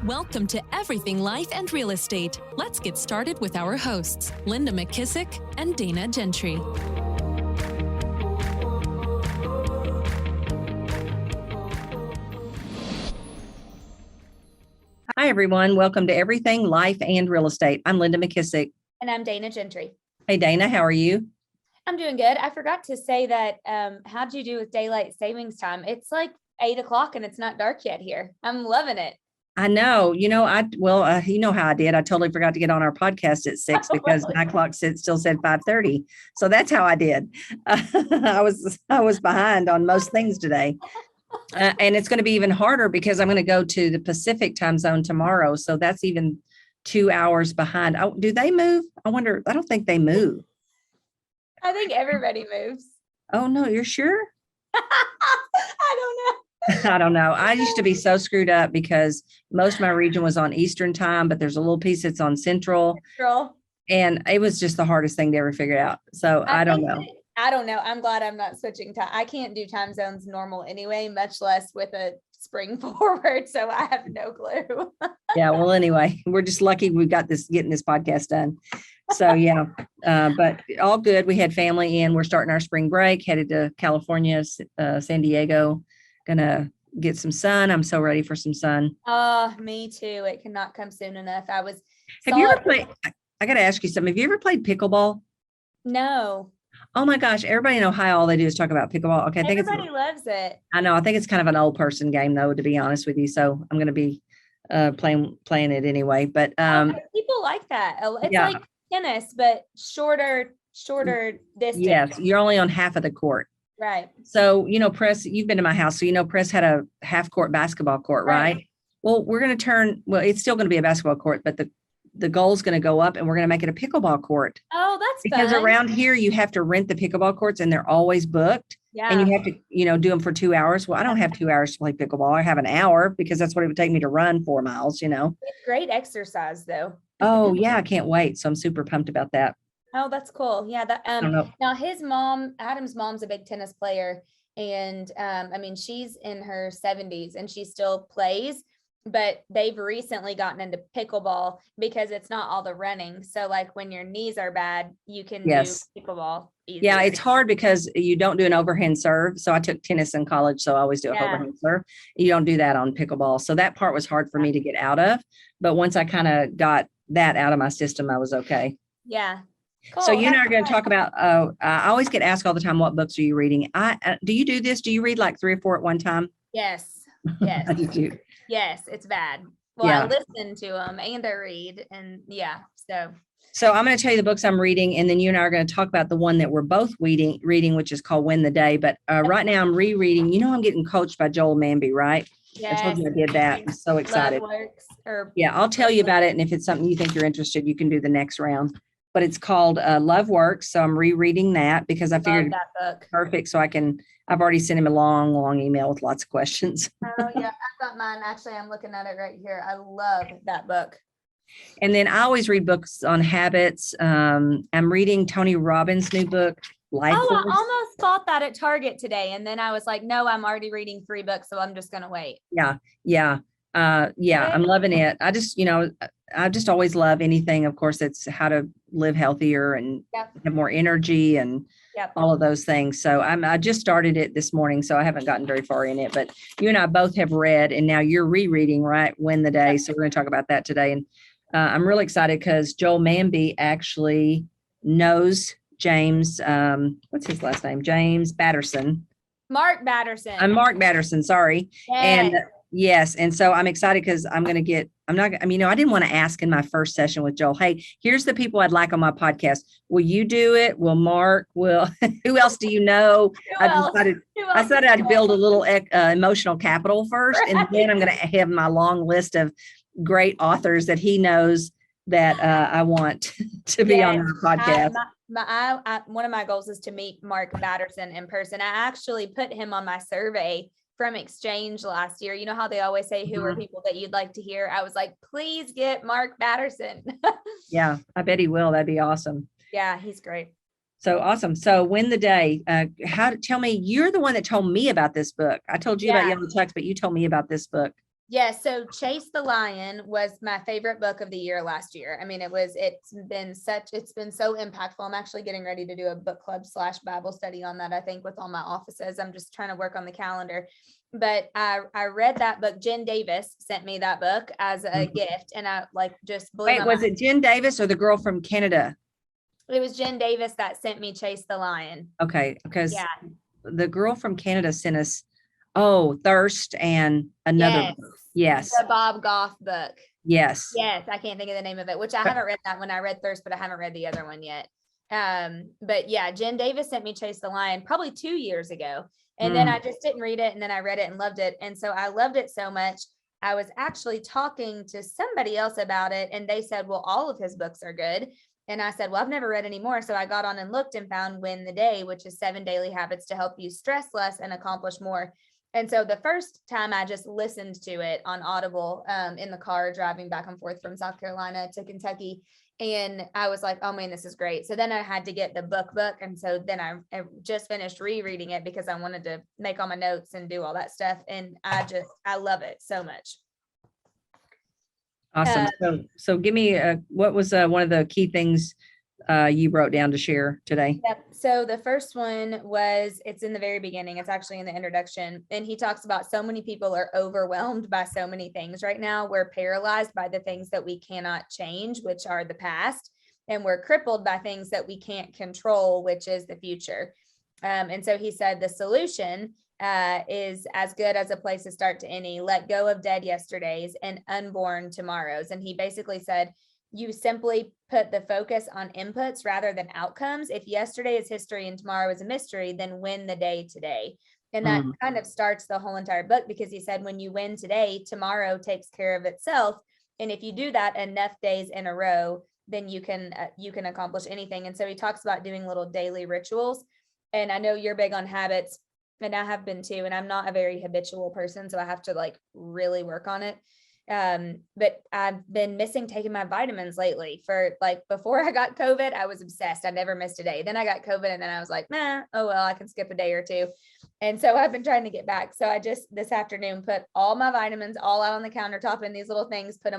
Welcome to Everything Life and Real Estate. Let's get started with our hosts, Linda McKissack and Dana Gentry. Hi, everyone. Welcome to Everything Life and Real Estate. I'm Linda McKissack. And I'm Dana Gentry. Hey, Dana, how are you? I'm doing good. I forgot to say that, how'd you do with daylight savings time? It's like 8 o'clock and it's not dark yet here. I'm loving it. I know. You know how I did. I totally forgot to get on our podcast at 6 because my clock still said 5:30. So that's how I did. I was behind on most things today. And it's going to be even harder because I'm going to go to the Pacific time zone tomorrow. So that's even 2 hours behind. Do they move? I wonder. I don't think they move. I think everybody moves. Oh, no, you're sure? I don't know. I don't know. I used to be so screwed up because most of my region was on Eastern time, but there's a little piece that's on Central. And it was just the hardest thing to ever figure out. So I don't know. I don't know. I'm glad I'm not switching time. I can't do time zones normal anyway, much less with a spring forward. So I have no clue. Yeah. Well, anyway, we're just lucky we got getting this podcast done. So yeah, but all good. We had family in. We're starting our spring break, headed to California, San Diego. Gonna get some sun. I'm so ready for some sun. Oh, me too. It cannot come soon enough. Have you ever played? I got to ask you something. Have you ever played pickleball? No. Oh my gosh. Everybody in Ohio, all they do is talk about pickleball. Okay. Everybody loves it. I know. I think it's kind of an old person game though, to be honest with you. So I'm going to be playing it anyway, but people like that. It's like tennis, but shorter distance. Yes. You're only on half of the court. Right. So, Press, you've been to my house. So, Press had a half court basketball court, right? Well, we're going to it's still going to be a basketball court, but the goal is going to go up and we're going to make it a pickleball court. Oh, that's because fun. Around here, you have to rent the pickleball courts and they're always booked. Yeah. And you have to, do them for 2 hours. Well, I don't have 2 hours to play pickleball. I have an hour because that's what it would take me to run 4 miles, It's great exercise though. Oh, yeah. I can't wait. So I'm super pumped about that. Oh, that's cool. Yeah. Now his mom, Adam's mom's a big tennis player. And she's in her 70s and she still plays, but they've recently gotten into pickleball because it's not all the running. So like when your knees are bad, you can do pickleball easily. Yeah, it's hard because you don't do an overhand serve. So I took tennis in college, so I always do an overhand serve. You don't do that on pickleball. So that part was hard for me to get out of. But once I kind of got that out of my system, I was okay. Yeah. Cool. So you and I are going to talk about, I always get asked all the time, what books are you reading? Do you do this? Do you read like 3 or 4 at one time? Yes. I do too. Yes, it's bad. Well, I listen to them and I read So I'm going to tell you the books I'm reading, and then you and I are going to talk about the one that we're both reading, which is called Win the Day. But right now I'm rereading, I'm getting coached by Joel Manby, right? Yes. I told you I did that. I'm so excited. I'll tell you about it. And if it's something you think you're interested, you can do the next round. But it's called Love Works. So I'm rereading that because I figured that book. Perfect. So I've already sent him a long email with lots of questions. Oh yeah, I've got mine. Actually, I'm looking at it right here. I love that book. And then I always read books on habits. I'm reading Tony Robbins' new book, Life Force. I almost bought that at Target today. And then I was like, no, I'm already reading 3 books. So I'm just going to wait. Yeah. I'm loving it. I just always love anything. Of course, it's how to live healthier and have more energy and all of those things. So I just started it this morning, so I haven't gotten very far in it, but you and I both have read, and now you're rereading, right? Win the Day. So we're going to talk about that today. And I'm really excited because Joel Manby actually knows James, what's his last name? James Batterson. Mark Batterson. I'm Mark Batterson. Sorry. Yes. And yes. And so I'm excited because I didn't want to ask in my first session with Joel, hey, here's the people I'd like on my podcast. Will you do it? Will Mark? Who else do you know? I decided I'd build a little emotional capital first. Right. And then I'm going to have my long list of great authors that he knows that I want to be on our podcast. One of my goals is to meet Mark Batterson in person. I actually put him on my survey from Exchange last year. You know how they always say, who are people that you'd like to hear? I was like, please get Mark Batterson. Yeah, I bet he will. That'd be awesome. Yeah, he's great. So awesome. So Win the Day. Tell me, you're the one that told me about this book. I told you about Yellow Tux, but you told me about this book. Yeah, so Chase the Lion was my favorite book of the year last year. I mean, it's been so impactful. I'm actually getting ready to do a book club / Bible study on that, I think, with all my offices. I'm just trying to work on the calendar. But I read that book. Jen Davis sent me that book as a gift, and I just blew my mind. Was it Jen Davis or the girl from Canada? It was Jen Davis that sent me Chase the Lion. Okay, because the girl from Canada sent us Thirst and another book. Yes. The Bob Goff book. Yes. Yes. I can't think of the name of it, which I haven't read that one. I read Thirst, but I haven't read the other one yet. But yeah, Jen Davis sent me Chase the Lion probably 2 years ago. And then I just didn't read it. And then I read it and loved it. And so I loved it so much. I was actually talking to somebody else about it. And they said, well, all of his books are good. And I said, well, I've never read any more. So I got on and looked and found Win the Day, which is 7 daily habits to help you stress less and accomplish more. And so the first time I just listened to it on Audible in the car driving back and forth from South Carolina to Kentucky. And I was like, oh man, this is great. So then I had to get the book. And so then I just finished rereading it because I wanted to make all my notes and do all that stuff. And I love it so much. Awesome. So give me what was one of the key things you wrote down to share today? Yep. So the first one was, it's in the very beginning. It's actually in the introduction. And he talks about so many people are overwhelmed by so many things right now. We're paralyzed by the things that we cannot change, which are the past. And we're crippled by things that we can't control, which is the future. And so he said the solution is as good as a place to start to any. Let go of dead yesterdays and unborn tomorrows. And he basically said, you simply put the focus on inputs rather than outcomes. If yesterday is history and tomorrow is a mystery, then win the day today. And that kind of starts the whole entire book, because he said, when you win today, tomorrow takes care of itself. And if you do that enough days in a row, then you can accomplish anything. And so he talks about doing little daily rituals. And I know you're big on habits, and I have been too. And I'm not a very habitual person, so I have to really work on it. But I've been missing taking my vitamins lately. For before I got COVID, I was obsessed. I never missed a day. Then I got COVID, and then I was like, oh well, I can skip a day or two. And so I've been trying to get back. So I just this afternoon put all my vitamins all out on the countertop in these little things, put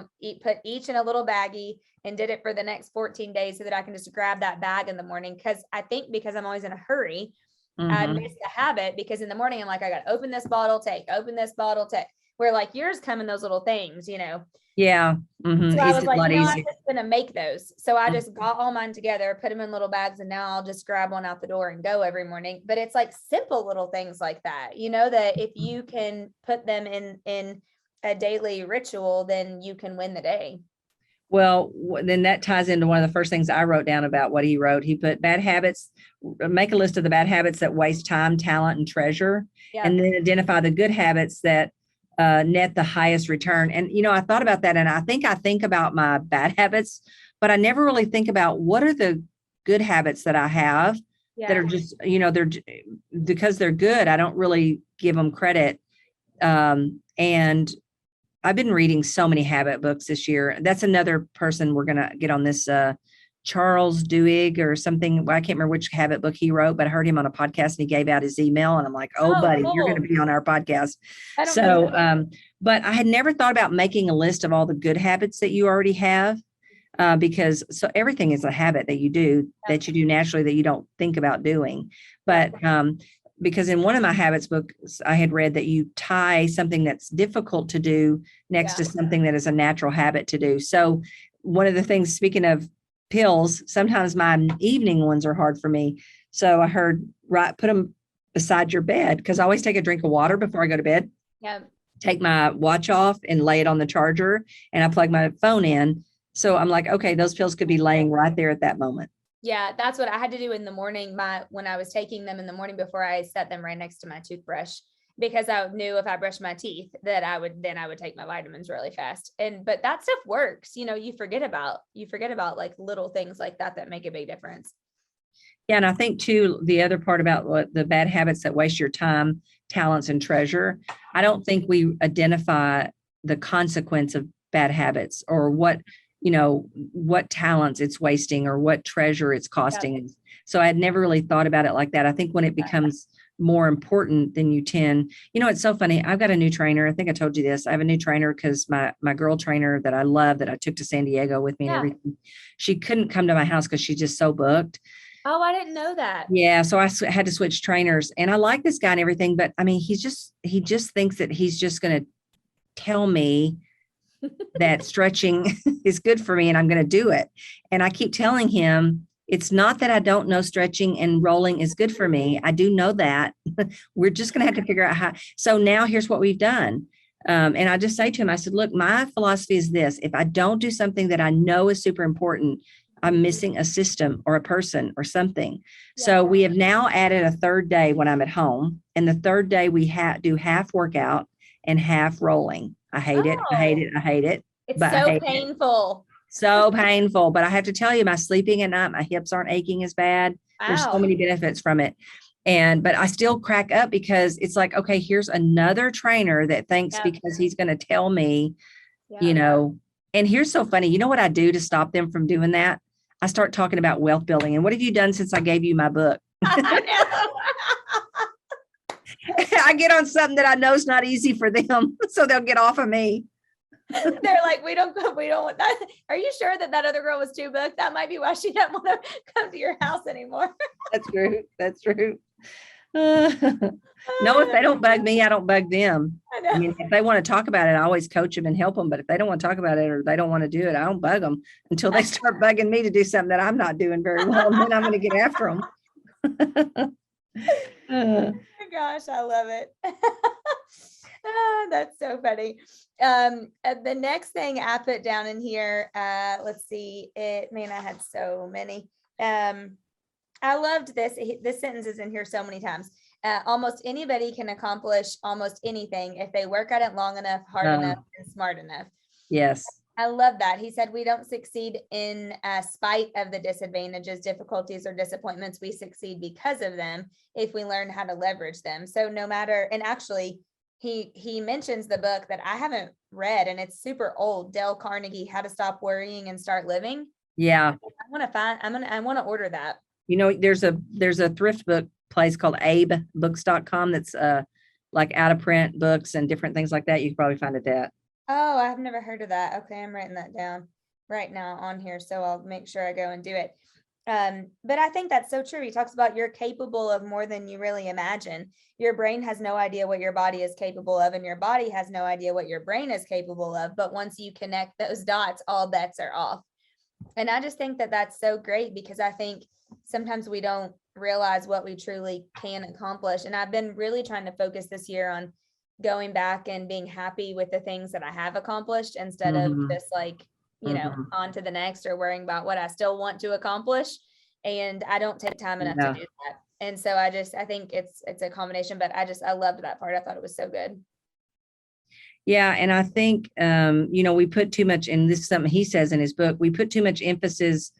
each in a little baggie, and did it for the next 14 days so that I can just grab that bag in the morning. Because I'm always in a hurry, I miss the habit, because in the morning I'm like, I got to open this bottle, open this bottle, where yours come in those little things, Yeah. Mm-hmm. So I was like, I'm just going to make those. So I just got all mine together, put them in little bags, and now I'll just grab one out the door and go every morning. But it's simple little things like that, that if you can put them in a daily ritual, then you can win the day. Well, then that ties into one of the first things I wrote down about what he wrote. He put bad habits, make a list of the bad habits that waste time, talent, and treasure, and then identify the good habits that net the highest return. And, I thought about that, and I think about my bad habits, but I never really think about what are the good habits that I have that are just, they're because they're good. I don't really give them credit. And I've been reading so many habit books this year. That's another person we're going to get on this, Charles Duhigg or something. I can't remember which habit book he wrote, but I heard him on a podcast and he gave out his email, and I'm like, buddy, cool. You're going to be on our podcast. But I had never thought about making a list of all the good habits that you already have, because everything is a habit that you do naturally that you don't think about doing. But, because in one of my habits books, I had read that you tie something that's difficult to do next to something that is a natural habit to do. So one of the things, speaking of pills, sometimes my evening ones are hard for me. So I heard, put them beside your bed, because I always take a drink of water before I go to bed. Yeah. Take my watch off and lay it on the charger, and I plug my phone in. So I'm like, okay, those pills could be laying right there at that moment. Yeah, that's what I had to do in the morning. When I was taking them in the morning before I set them right next to my toothbrush, because I knew if I brushed my teeth that I would take my vitamins really fast. But that stuff works. You forget about little things like that make a big difference. Yeah, and I think too, the other part about what the bad habits that waste your time, talents, and treasure, I don't think we identify the consequence of bad habits, or what talents it's wasting or what treasure it's costing. Yeah. So I had never really thought about it like that. I think when it becomes more important than you tend. You know, it's so funny. I've got a new trainer. I think I told you this. I have a new trainer because my girl trainer that I love, that I took to San Diego with me and everything, she couldn't come to my house because she's just so booked. Oh, I didn't know that. Yeah. So I had to switch trainers, and I like this guy and everything, but I mean, he just thinks that he's just going to tell me that stretching is good for me and I'm going to do it. And I keep telling him, it's not that I don't know stretching and rolling is good for me. I do know that. We're just going to have to figure out how. So now here's what we've done. And I just say to him, I said, look, my philosophy is this. If I don't do something that I know is super important, I'm missing a system or a person or something. Yeah. So we have now added a third day when I'm at home. And the third day we do half workout and half rolling. I hate it. I hate it. I hate it. It's so painful. So painful. But I have to tell you, my sleeping at night, my hips aren't aching as bad. Wow. There's so many benefits from it. But I still crack up because it's like, okay, here's another trainer that thinks because he's going to tell me, you know, and here's so funny. You know what I do to stop them from doing that? I start talking about wealth building. And what have you done since I gave you my book? I get on something that I know is not easy for them, so they'll get off of me. They're like, we don't want that. Are you sure that other girl was too booked? That might be why she doesn't want to come to your house anymore. That's true. That's true. No, if they don't bug me, I don't bug them. I mean, if they want to talk about it, I always coach them and help them. But if they don't want to talk about it or they don't want to do it, I don't bug them until they start bugging me to do something that I'm not doing very well. And then I'm going to get after them. Oh gosh, I love it. That's so funny. The next thing I put down in here, let's see it, man, I had so many. I loved this. This sentence is in here so many times. Almost anybody can accomplish almost anything if they work at it long enough, hard enough, and smart enough. Yes. I love that. He said, we don't succeed in spite of the disadvantages, difficulties, or disappointments. We succeed because of them if we learn how to leverage them. So no matter, and actually, he mentions the book that I haven't read, and it's super old, Dale Carnegie, How to Stop Worrying and Start Living. Yeah. I want to order that. You know, there's a thrift book place called abebooks.com that's like out of print books and different things like that. You can probably find it at. Oh, I've never heard of that. Okay, I'm writing that down right now on here, so I'll make sure I go and do it. But I think that's so true. He talks about you're capable of more than you really imagine. Your brain has no idea what your body is capable of, and your body has no idea what your brain is capable of. But once you connect those dots, all bets are off. And I just think that that's so great, because I think sometimes we don't realize what we truly can accomplish. And I've been really trying to focus this year on going back and being happy with the things that I have accomplished, instead of just like, you know, on to the next, or worrying about what I still want to accomplish. And I don't take time enough to do that. And so I think it's a combination, but I loved that part. I thought it was so good. Yeah. And I think, you know, we put too much, and this is something he says in his book, we put too much emphasis.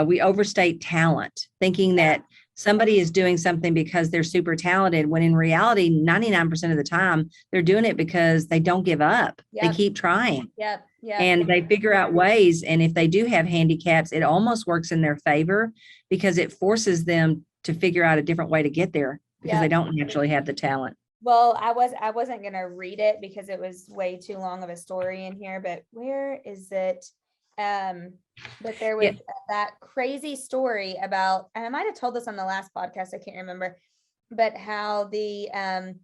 We overstate talent, thinking that somebody is doing something because they're super talented, when in reality, 99% of the time, they're doing it because they don't give up. They keep trying. And they figure out ways. And if they do have handicaps, it almost works in their favor, because it forces them to figure out a different way to get there, because they don't actually have the talent. Well, I wasn't going to read it because it was way too long of a story in here, but where is it? But there was that crazy story about, and I might have told this on the last podcast, I can't remember, but how where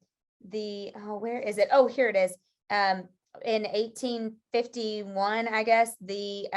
is it? Oh, here it is. In 1851, I guess, the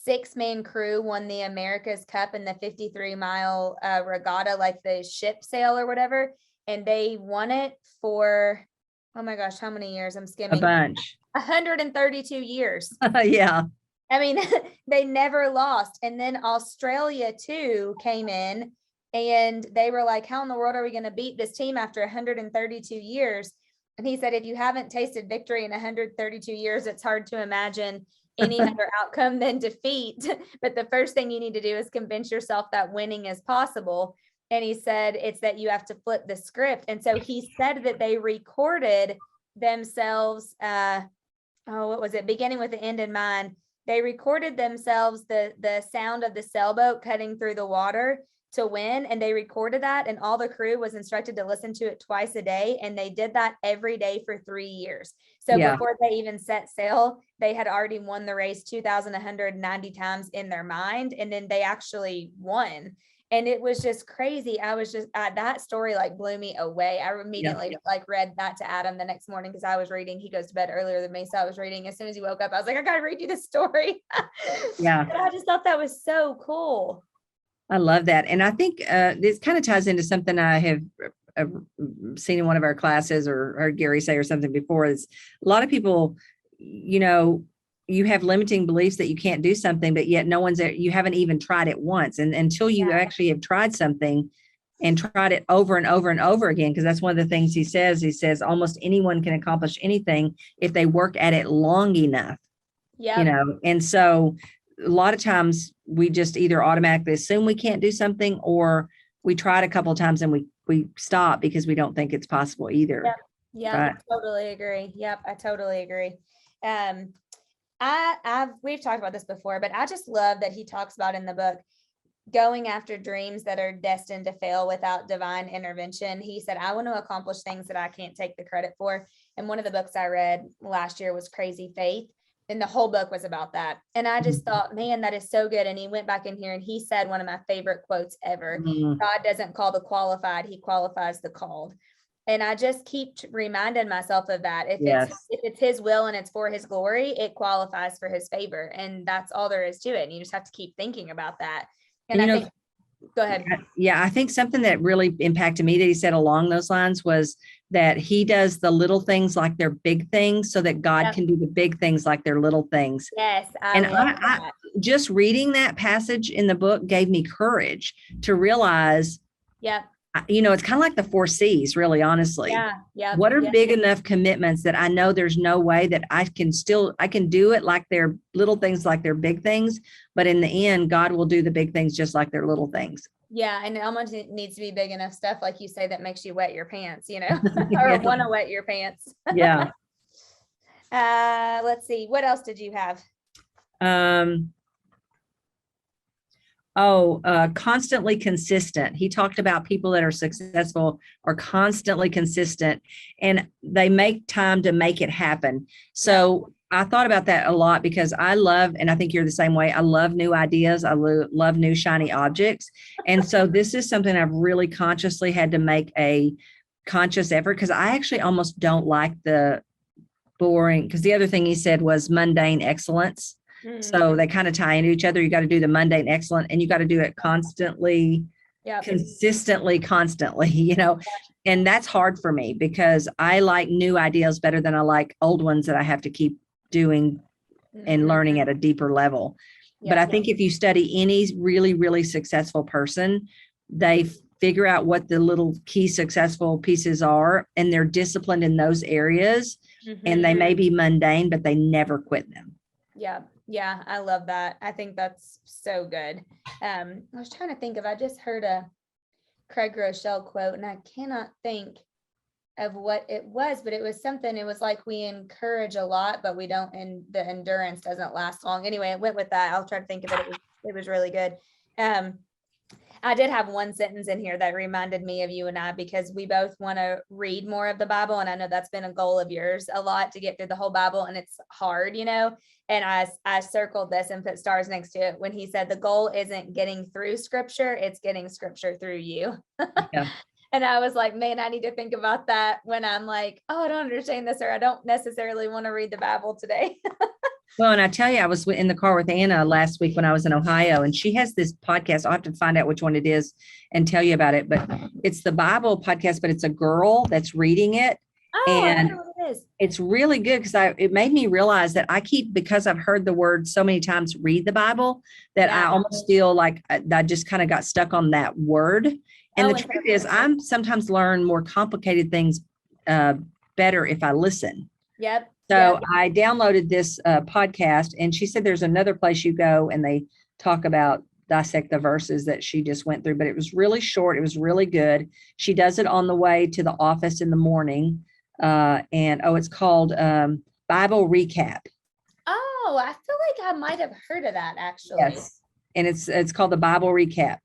6-man crew won the America's Cup in the 53-mile regatta, like the ship sail or whatever. And they won it for, oh my gosh, how many years? I'm skimming. A bunch. 132 years. Yeah. I mean, they never lost. And then Australia too came in, and they were like, how in the world are we going to beat this team after 132 years? And he said, if you haven't tasted victory in 132 years, it's hard to imagine any other outcome than defeat. But the first thing you need to do is convince yourself that winning is possible. And he said, it's that you have to flip the script. And so he said that they recorded themselves, what was it? Beginning with the end in mind. They recorded themselves, the sound of the sailboat cutting through the water, to win. And they recorded that, and all the crew was instructed to listen to it twice a day. And they did that every day for 3 years. So before they even set sail, they had already won the race 2,190 times in their mind. And then they actually won. And it was just crazy. I was just, that story like blew me away. I immediately like read that to Adam the next morning, because I was reading, he goes to bed earlier than me. So I was reading, as soon as he woke up, I was like, I got to read you this story. Yeah. But I just thought that was so cool. I love that. And I think this kind of ties into something I have seen in one of our classes, or heard Gary say or something before, is a lot of people, you know, you have limiting beliefs that you can't do something, but yet you haven't even tried it once. And until you actually have tried something and tried it over and over and over again, because that's one of the things he says almost anyone can accomplish anything if they work at it long enough. Yeah. You know, and so a lot of times we just either automatically assume we can't do something, or we tried a couple of times and we stop because we don't think it's possible either. Yep. Yeah, I totally agree. Yep, I totally agree. We've talked about this before, but I just love that he talks about in the book going after dreams that are destined to fail without divine intervention. He said, I want to accomplish things that I can't take the credit for. And one of the books I read last year was Crazy Faith. And the whole book was about that. And I just thought, man, that is so good. And he went back in here and he said one of my favorite quotes ever. God doesn't call the qualified, he qualifies the called. And I just keep reminding myself of that. If it's his will and it's for his glory, it qualifies for his favor. And that's all there is to it. And you just have to keep thinking about that. And I think, go ahead. Yeah, I think something that really impacted me that he said along those lines was that he does the little things like they're big things, so that God can do the big things like they're little things. Yes. I just reading that passage in the book gave me courage to realize, you know, it's kind of like the 4 C's, really, honestly. Yeah. What are big enough commitments that I know there's no way that I can do it like they're little things, like they're big things. But in the end, God will do the big things just like they're little things. Yeah. And it almost needs to be big enough stuff, like you say, that makes you wet your pants, you know, or want to wet your pants. Yeah. Let's see. What else did you have? Constantly consistent. He talked about people that are successful are constantly consistent, and they make time to make it happen. So I thought about that a lot, because I love, and I think you're the same way, I love new ideas. I love new shiny objects. And so this is something I've really consciously had to make a conscious effort, because I actually almost don't like the boring, because the other thing he said was mundane excellence. So they kind of tie into each other. You got to do the mundane excellent, and you got to do it constantly, consistently, constantly, you know, and that's hard for me, because I like new ideas better than I like old ones that I have to keep doing and learning at a deeper level. But I think if you study any really, really successful person, they figure out what the little key successful pieces are, and they're disciplined in those areas, and they may be mundane, but they never quit them. Yeah, I love that. I think that's so good. I was trying to think I just heard a Craig Rochelle quote, and I cannot think of what it was, but it was something, it was like, we encourage a lot, but we don't, and the endurance doesn't last long. Anyway, I went with that. I'll try to think of it. It was really good. I did have one sentence in here that reminded me of you and I, because we both want to read more of the Bible. And I know that's been a goal of yours a lot, to get through the whole Bible. And it's hard, you know, and I circled this and put stars next to it when he said, the goal isn't getting through scripture, it's getting scripture through you. And I was like, man, I need to think about that when I'm like, oh, I don't understand this, or I don't necessarily want to read the Bible today. Well, and I tell you, I was in the car with Anna last week when I was in Ohio, and she has this podcast. I'll have to find out which one it is and tell you about it, but it's the Bible podcast, but it's a girl that's reading it. And I know what it is. It's really good, because it made me realize that because I've heard the word so many times, read the Bible, that I almost feel like I just kind of got stuck on that word. And the truth is, I'm sometimes learn more complicated things better if I listen. Yep. So I downloaded this podcast, and she said there's another place you go and they talk about, dissect the verses that she just went through, but it was really short. It was really good. She does it on the way to the office in the morning. It's called Bible Recap. Oh, I feel like I might have heard of that, actually. Yes. And it's called the Bible Recap.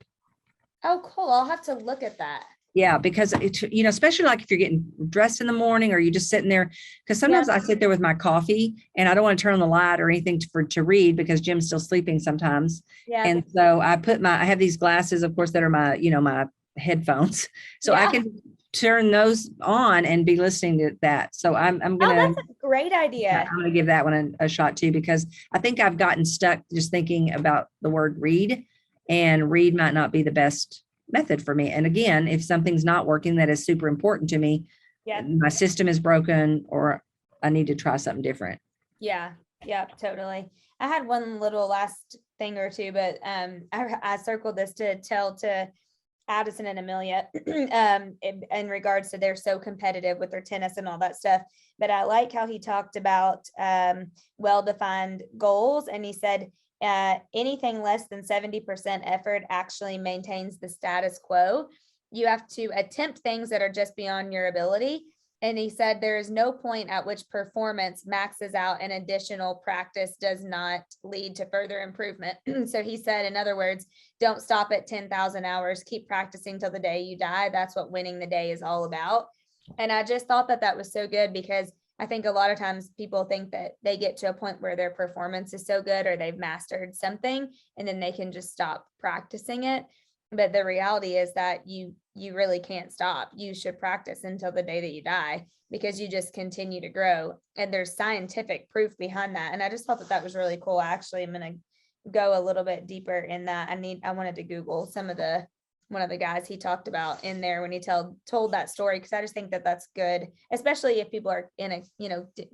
Oh, cool. I'll have to look at that. Yeah, because especially like if you're getting dressed in the morning or you just sitting there, because sometimes I sit there with my coffee and I don't want to turn on the light or anything to read because Jim's still sleeping sometimes. Yeah. And so I have these glasses, of course, that are my, my headphones. So I can turn those on and be listening to that. So I'm going to. Oh, that's a great idea. I'm going to give that one a shot too, because I think I've gotten stuck just thinking about the word read, and read might not be the best method for me. And again, if something's not working that is super important to me, my system is broken, or I need to try something different. Yeah, totally. I had one little last thing or two, but I circled this to tell to Addison and Amelia in regards to they're so competitive with their tennis and all that stuff. But I like how he talked about well-defined goals. And he said, anything less than 70% effort actually maintains the status quo. You have to attempt things that are just beyond your ability. And he said there is no point at which performance maxes out and additional practice does not lead to further improvement. So he said, in other words, don't stop at 10,000 hours, keep practicing till the day you die. That's what winning the day is all about. And I just thought that was so good, because I think a lot of times people think that they get to a point where their performance is so good or they've mastered something and then they can just stop practicing it. But the reality is that you really can't stop. You should practice until the day that you die, because you just continue to grow. And there's scientific proof behind that. And I just thought that was really cool. Actually, I'm going to go a little bit deeper in that. I wanted to Google one of the guys he talked about in there when he told that story, because I just think that that's good, especially if people are in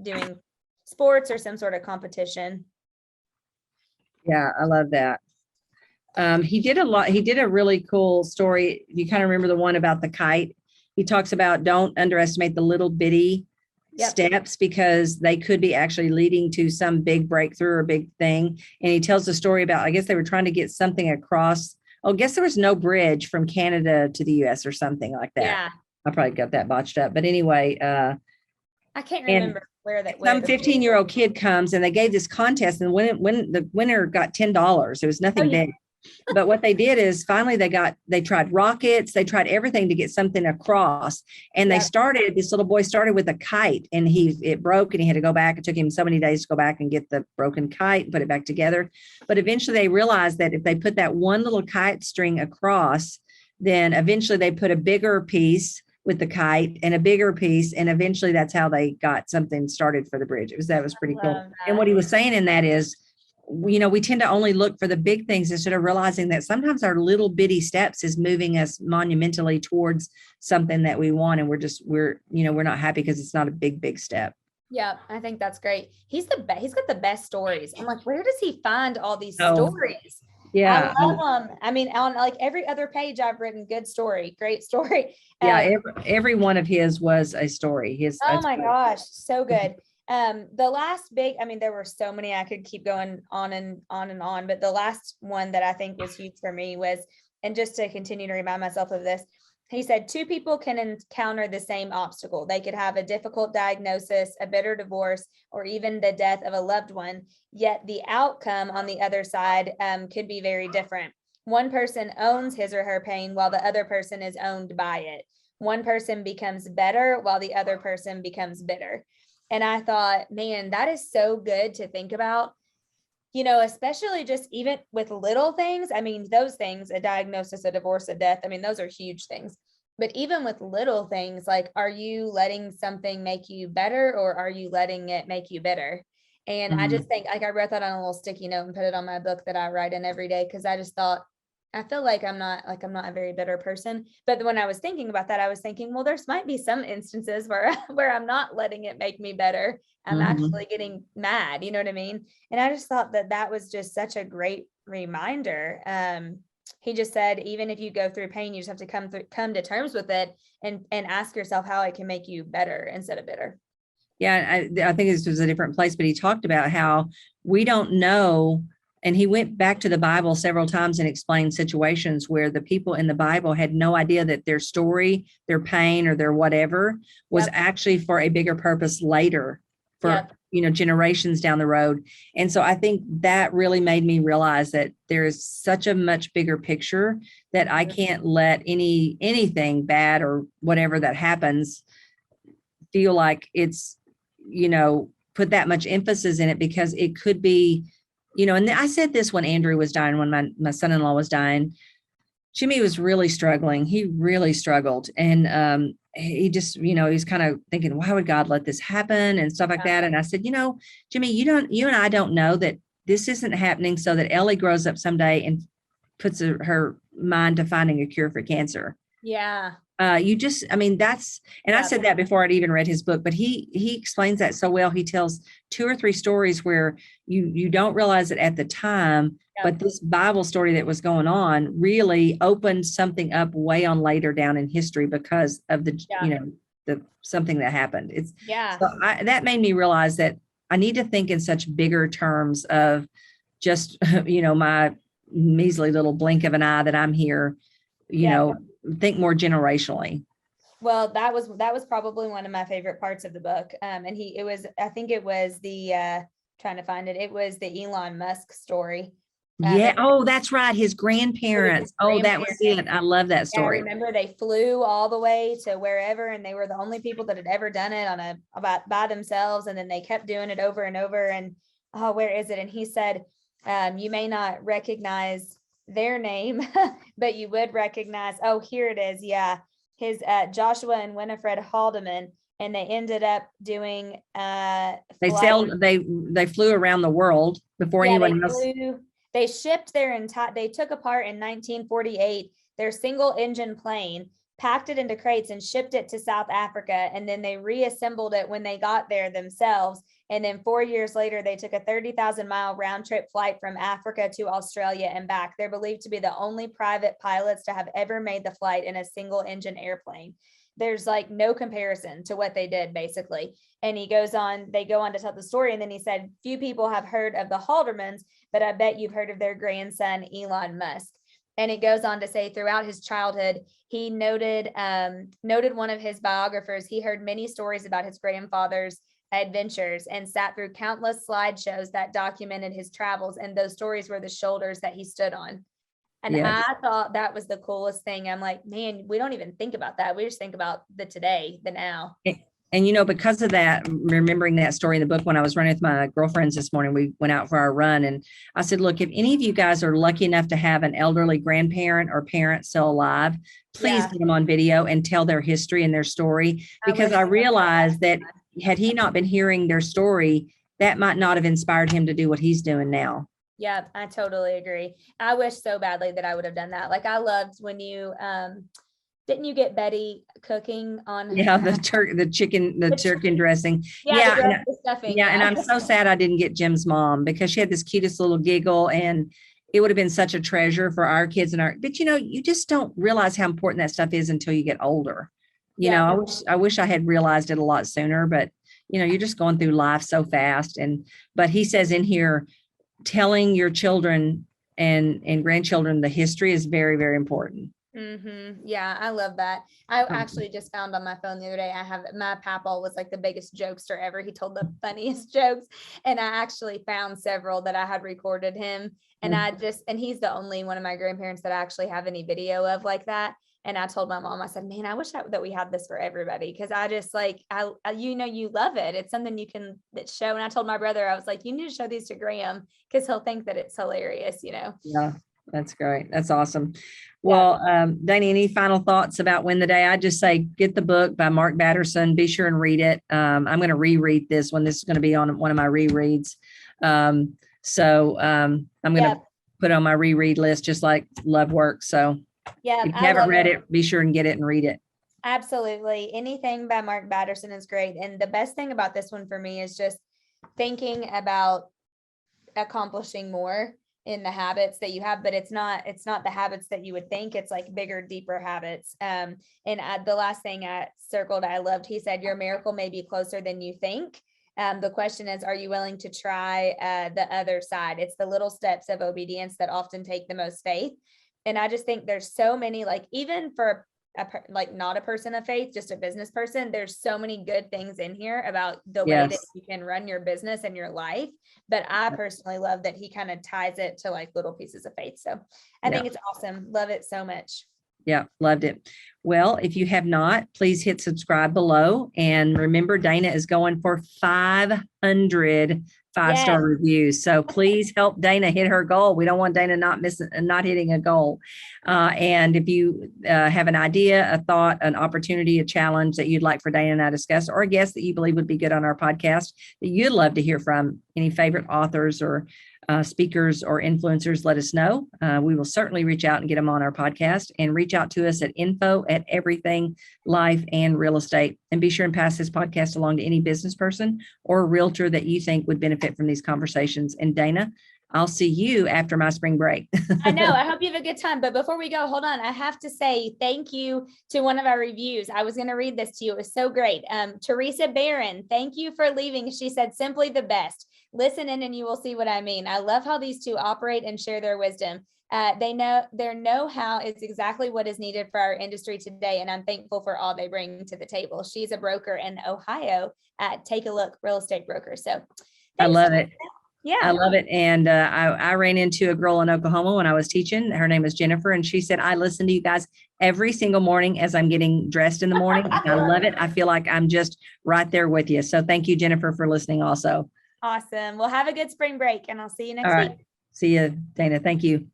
doing sports or some sort of competition. Yeah, I love that. He did a really cool story. You kind of remember the one about the kite. He talks about don't underestimate the little bitty steps, because they could be actually leading to some big breakthrough or big thing. And he tells the story about, I guess they were trying to get something across. I guess there was no bridge from Canada to the US or something like that. Yeah. I probably got that botched up. But anyway, I can't remember where that was. Some 15-year-old kid comes and they gave this contest, and when the winner got $10. It was nothing big. But what they did is finally they tried rockets, they tried everything to get something across. And this little boy started with a kite, and it broke, and he had to go back. It took him so many days to go back and get the broken kite and put it back together. But eventually they realized that if they put that one little kite string across, then eventually they put a bigger piece with the kite and a bigger piece. And eventually that's how they got something started for the bridge. That was pretty cool. That. And what he was saying in that is, we tend to only look for the big things instead of realizing that sometimes our little bitty steps is moving us monumentally towards something that we want. And we're not happy because it's not a big step. Yeah, I think that's great. He's got the best stories. I'm like, where does he find all these stories? Yeah. I love them. I mean, on like every other page I've written, good story, great story. Yeah. Every one of his was a story. Oh my gosh. So good. The last there were so many, I could keep going on and on, but the last one that I think was huge for me was, and just to continue to remind myself of this, he said, two people can encounter the same obstacle. They could have a difficult diagnosis, a bitter divorce, or even the death of a loved one. Yet the outcome on the other side could be very different. One person owns his or her pain while the other person is owned by it. One person becomes better while the other person becomes bitter. And I thought, man, that is so good to think about, especially just even with little things. I mean, those things, a diagnosis, a divorce, a death, I mean, those are huge things. But even with little things, like, are you letting something make you better, or are you letting it make you bitter? And I just think, like, I wrote that on a little sticky note and put it on my book that I write in every day, because I just thought, I feel like I'm not a very bitter person. But when I was thinking about that, I was thinking, well, there's might be some instances where I'm not letting it make me better. I'm actually getting mad. You know what I mean? And I just thought that was just such a great reminder. He just said, even if you go through pain, you just have to come to terms with it and ask yourself how it can make you better instead of bitter. Yeah, I think this was a different place, but he talked about how we don't know. And he went back to the Bible several times and explained situations where the people in the Bible had no idea that their story, their pain, or their whatever was actually for a bigger purpose later, for generations down the road. And so I think that really made me realize that there's such a much bigger picture that I can't let anything bad or whatever that happens feel like it's, put that much emphasis in it, because it could be, and I said this when Andrew was dying, when my son-in-law was dying. Jimmy was really struggling. He really struggled. And he just, he's kind of thinking, why would God let this happen and stuff like that. And I said, Jimmy, you and I don't know that this isn't happening so that Ellie grows up someday and puts her mind to finding a cure for cancer. Yeah. I said that before I'd even read his book, but he explains that so well. He tells 2 or 3 stories where you don't realize it at the time, but this Bible story that was going on really opened something up way on later down in history because of the something that happened. That made me realize that I need to think in such bigger terms of just, my measly little blink of an eye that I'm here, think more generationally. Well, that was probably one of my favorite parts of the book. I think it was trying to find it. It was the Elon Musk story. That's right. His grandparents. That was it. I love that story. I remember they flew all the way to wherever, and they were the only people that had ever done it by themselves. And then they kept doing it over and over. And where is it? And he said, you may not recognize their name, but you would recognize, here it is. Yeah. His Joshua and Winifred Haldeman, and they ended up doing they flew around the world before anyone else. They shipped they took apart in 1948 their single engine plane, packed it into crates and shipped it to South Africa. And then they reassembled it when they got there themselves. And then 4 years later, they took a 30,000-mile round trip flight from Africa to Australia and back. They're believed to be the only private pilots to have ever made the flight in a single engine airplane. There's like no comparison to what they did, basically. And they go on to tell the story. And then he said, few people have heard of the Haldermans, but I bet you've heard of their grandson, Elon Musk. And it goes on to say throughout his childhood, he noted one of his biographers. He heard many stories about his grandfather's adventures and sat through countless slideshows that documented his travels. And those stories were the shoulders that he stood on. And yes. I thought that was the coolest thing. I'm like, man, we don't even think about that. We just think about the today, the now. And, because of that, remembering that story in the book, when I was running with my girlfriends this morning, we went out for our run. And I said, look, if any of you guys are lucky enough to have an elderly grandparent or parent still alive, please get them on video and tell their history and their story. Because I realized that had he not been hearing their story, that might not have inspired him to do what he's doing now. Yeah, I totally agree. I wish so badly that I would have done that. Like I loved when you, didn't you get Betty cooking on? Yeah, the chicken dressing. Yeah. And I'm so sad I didn't get Jim's mom, because she had this cutest little giggle, and it would have been such a treasure for our kids but you just don't realize how important that stuff is until you get older. I wish I had realized it a lot sooner, but you're just going through life so fast. But he says in here, telling your children and grandchildren the history is very, very important. Mm-hmm. Yeah, I love that. I actually just found on my phone the other day, my papa was like the biggest jokester ever. He told the funniest jokes, and I actually found several that I had recorded him. And and he's the only one of my grandparents that I actually have any video of like that. And I told my mom, I said, man, I wish that we had this for everybody. Cause I just you love it. It's something you can show. And I told my brother, I was like, you need to show these to Graham, cause he'll think that it's hilarious, Yeah, that's great. That's awesome. Well, Dana, any final thoughts about Win the Day? I just say, get the book by Mark Batterson. Be sure and read it. I'm going to reread this one. This is going to be on one of my rereads. So I'm going to put it on my reread list, just like Love Work. So if you haven't read it, be sure and get it and read it. Absolutely. Anything by Mark Batterson is great. And the best thing about this one for me is just thinking about accomplishing more in the habits that you have, but it's not the habits that you would think. It's like bigger, deeper habits. And the last thing I circled, I loved, he said, your miracle may be closer than you think. The question is, are you willing to try the other side? It's the little steps of obedience that often take the most faith. And I just think there's so many, like even for not a person of faith, just a business person. There's so many good things in here about the way that you can run your business and your life. But I personally love that he kind of ties it to like little pieces of faith. So I think it's awesome. Love it so much. Yeah, loved it. Well, if you have not, please hit subscribe below. And remember, Dana is going for 500 5-star reviews. So please help Dana hit her goal. We don't want Dana not hitting a goal. And if you have an idea, a thought, an opportunity, a challenge that you'd like for Dana and I to discuss, or a guest that you believe would be good on our podcast that you'd love to hear from, any favorite authors or speakers or influencers, let us know. We will certainly reach out and get them on our podcast, and reach out to us at info@everything life and real estate. And be sure and pass this podcast along to any business person or realtor that you think would benefit from these conversations. And Dana, I'll see you after my spring break. I know. I hope you have a good time. But before we go, hold on. I have to say thank you to one of our reviews. I was going to read this to you. It was so great. Teresa Barron, thank you for leaving. She said, simply the best. Listen in and you will see what I mean. I love how these two operate and share their wisdom. They know their know-how is exactly what is needed for our industry today. And I'm thankful for all they bring to the table. She's a broker in Ohio at Take a Look Real Estate Broker. So I love it. Yeah, I love it. And I ran into a girl in Oklahoma when I was teaching. Her name is Jennifer. And she said, I listen to you guys every single morning as I'm getting dressed in the morning. I love it. I feel like I'm just right there with you. So thank you, Jennifer, for listening also. Awesome. Well, have a good spring break and I'll see you next week. See you, Dana. Thank you.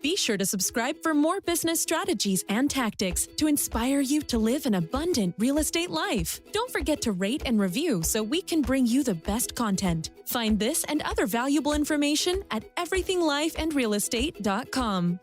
Be sure to subscribe for more business strategies and tactics to inspire you to live an abundant real estate life. Don't forget to rate and review so we can bring you the best content. Find this and other valuable information at everythinglifeandrealestate.com.